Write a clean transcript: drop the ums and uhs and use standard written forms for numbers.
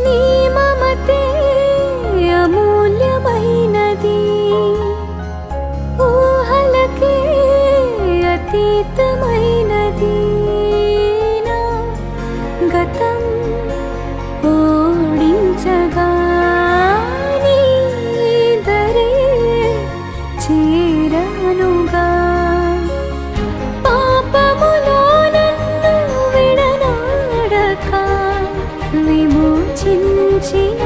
నీ మమతే అమూల్యమైనది, ఊహలకే అతీతమైనది. నా గతం ఓడించగా నీ దరే చేరానుగా. పాపములో నన్ను విడనాడక విమోచించిన